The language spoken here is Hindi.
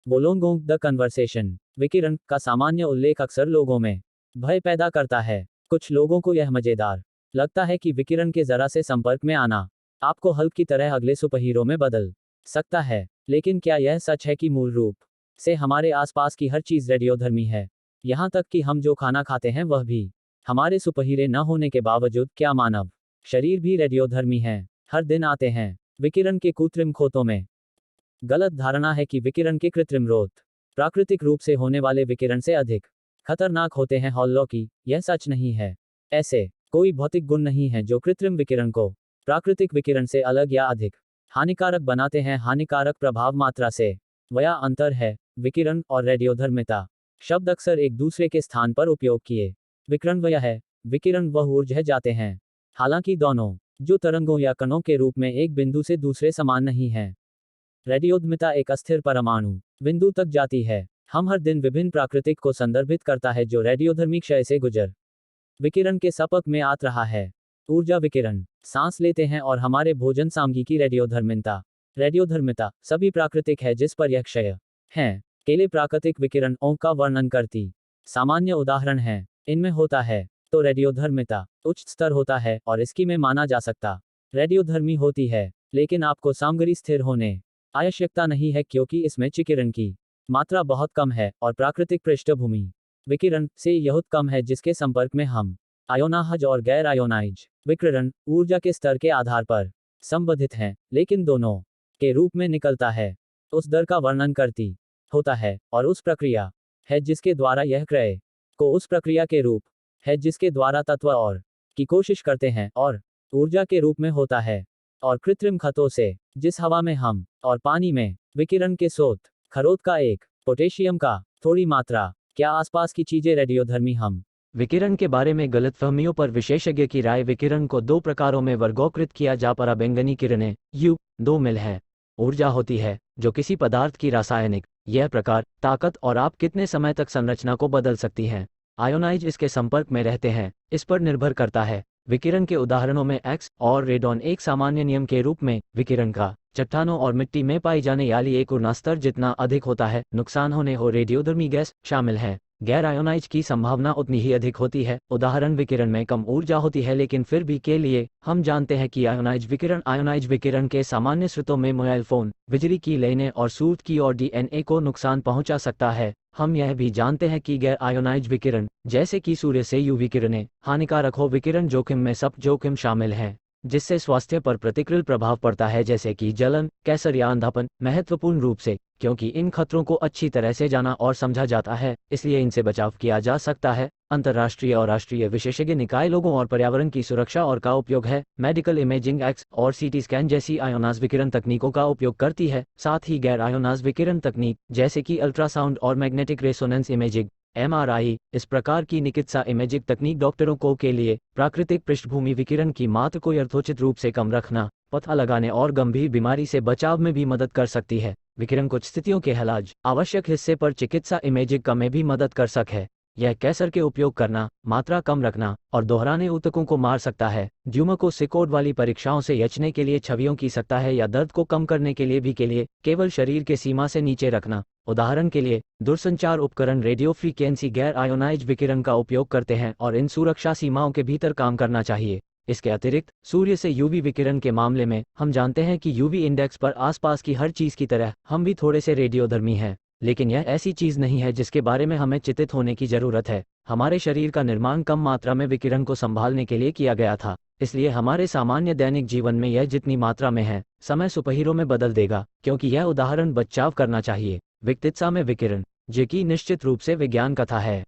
Wollongong the conversation. विकिरण का सामान्य उल्लेख अक्सर लोगों में भय पैदा करता है। कुछ लोगों को यह मजेदार लगता है कि विकिरण के जरा से संपर्क में आना आपको हल्क की तरह अगले सुपरहीरो में बदल सकता है। लेकिन क्या यह सच है कि मूल रूप से हमारे आसपास की हर चीज रेडियोधर्मी है? यहाँ तक कि हम जो खाना खाते हैं वह भी हमारे सुपरहीरे न होने के बावजूद क्या मानव शरीर भी रेडियोधर्मी है? हर दिन आते हैं विकिरण के कृत्रिम खोतों में। गलत धारणा है कि विकिरण के कृत्रिम स्रोत प्राकृतिक रूप से होने वाले विकिरण से अधिक खतरनाक होते हैं। हॉलों यह सच नहीं है। ऐसे कोई भौतिक गुण नहीं है जो कृत्रिम विकिरण को प्राकृतिक विकिरण से अलग या अधिक हानिकारक बनाते हैं। हानिकारक प्रभाव मात्रा से वया अंतर है। विकिरण और रेडियोधर्मिता शब्द अक्सर एक दूसरे के स्थान पर उपयोग किए। विकिरण वह है, विकिरण वह ऊर्जा जाते हैं। हालांकि दोनों जो तरंगों या कणों के रूप में एक बिंदु से दूसरे समान नहीं है। रेडियोधर्मिता एक अस्थिर परमाणु बिंदु तक जाती है। हम हर दिन विभिन्न प्राकृतिक को संदर्भित करता है जो रेडियोधर्मी क्षय से गुजर विकिरण के संपर्क में आ रहा है। ऊर्जा विकिरण सांस लेते हैं और हमारे भोजन सामग्री की रेडियोधर्मिता सभी प्राकृतिक है जिस पर यह क्षय है। केले प्राकृतिक विकिरण ओं का वर्णन करती सामान्य उदाहरण है। इनमें होता है तो रेडियोधर्मिता उच्च स्तर होता है और इसकी में माना जा सकता रेडियोधर्मी होती है। लेकिन आपको सामग्री स्थिर होने आवश्यकता नहीं है क्योंकि इसमें विकिरण की मात्रा बहुत कम है और प्राकृतिक पृष्ठभूमि विकिरण से यह कम है जिसके संपर्क में हम आयोनाहज और गैर आयोनाइज विकिरण ऊर्जा के स्तर के आधार पर संबंधित हैं, लेकिन दोनों के रूप में निकलता है। उस दर का वर्णन करती होता है और उस प्रक्रिया है जिसके द्वारा यह क्रय को उस प्रक्रिया के रूप है जिसके द्वारा तत्व और की कोशिश करते हैं और ऊर्जा के रूप में होता है। और कृत्रिम खतों से जिस हवा में हम और पानी में विकिरण के स्रोत खरोद का एक पोटेशियम का थोड़ी मात्रा। क्या आसपास की चीजें रेडियोधर्मी? हम विकिरण के बारे में गलतफहमियों पर विशेषज्ञ की राय। विकिरण को दो प्रकारों में वर्गीकृत किया जा पराबैंगनी किरणें दो मिल है ऊर्जा होती है जो किसी पदार्थ की रासायनिक यह प्रकार ताकत और आप कितने समय तक संरचना को बदल सकती हैं। आयोनाइज इसके संपर्क में रहते हैं, इस पर निर्भर करता है। विकिरण के उदाहरणों में एक्स और रेडॉन एक सामान्य नियम के रूप में विकिरण का चट्टानों और मिट्टी में पाई जाने वाली एक ऊर्जा स्तर जितना अधिक होता है नुकसान होने हो रेडियोधर्मी गैस शामिल है। गैर आयोनाइज की संभावना उतनी ही अधिक होती है। उदाहरण विकिरण में कम ऊर्जा होती है लेकिन फिर भी के लिए हम जानते हैं कि आयोनाइज विकिरण के सामान्य स्रोतों में मोबाइल फोन, बिजली की लाइनें और सूरज की और डीएनए को नुकसान पहुंचा सकता है। हम यह भी जानते हैं कि गैर आयोनाइज विकिरण जैसे कि सूर्य से यूवी किरणें हानिकारक हो। विकिरण जोखिम में सब जोखिम शामिल हैं जिससे स्वास्थ्य पर प्रतिकूल प्रभाव पड़ता है जैसे कि जलन, कैंसर या अंधापन। महत्वपूर्ण रूप से क्योंकि इन खतरों को अच्छी तरह से जाना और समझा जाता है इसलिए इनसे बचाव किया जा सकता है। अंतर्राष्ट्रीय और राष्ट्रीय विशेषज्ञ निकाय लोगों और पर्यावरण की सुरक्षा और का उपयोग है। मेडिकल इमेजिंग एक्स और सीटी स्कैन जैसी आयोनाज विकिरण तकनीकों का उपयोग करती है। साथ ही गैर आयोनाज विकिरण तकनीक जैसे कि अल्ट्रासाउंड और मैग्नेटिक रेसोनेंस इमेजिंग MRI इस प्रकार की चिकित्सा इमेजिंग तकनीक डॉक्टरों को के लिए प्राकृतिक पृष्ठभूमि विकिरण की मात्रा को यथोचित रूप से कम रखना, पता लगाने और गंभीर बीमारी से बचाव में भी मदद कर सकती है। विकिरण कुछ स्थितियों के इलाज आवश्यक हिस्से पर चिकित्सा इमेजिंग का में भी मदद कर सकता है। यह कैंसर के उपयोग करना, मात्रा कम रखना और दोहराने ऊतकों को मार सकता है। ट्यूमर को सिकोड वाली परीक्षाओं से बचने के लिए छवियों की सकता है या दर्द को कम करने के लिए भी के लिए केवल शरीर के सीमा से नीचे रखना। उदाहरण के लिए दूरसंचार उपकरण रेडियो फ्रीक्वेंसी गैर आयोनाइज विकिरण का उपयोग करते हैं और इन सुरक्षा सीमाओं के भीतर काम करना चाहिए। इसके अतिरिक्त सूर्य से यूवी विकिरण के मामले में हम जानते हैं कि यूवी इंडेक्स पर आसपास की हर चीज की तरह हम भी थोड़े से रेडियोधर्मी हैं, लेकिन यह ऐसी चीज नहीं है जिसके बारे में हमें चिंतित होने की जरूरत है। हमारे शरीर का निर्माण कम मात्रा में विकिरण को संभालने के लिए किया गया था, इसलिए हमारे सामान्य दैनिक जीवन में यह जितनी मात्रा में है समय सुपरहीरो में बदल देगा क्योंकि यह उदाहरण बचाव करना चाहिए। चिकित्सा में विकिरण जो कि निश्चित रूप से विज्ञान कथा है।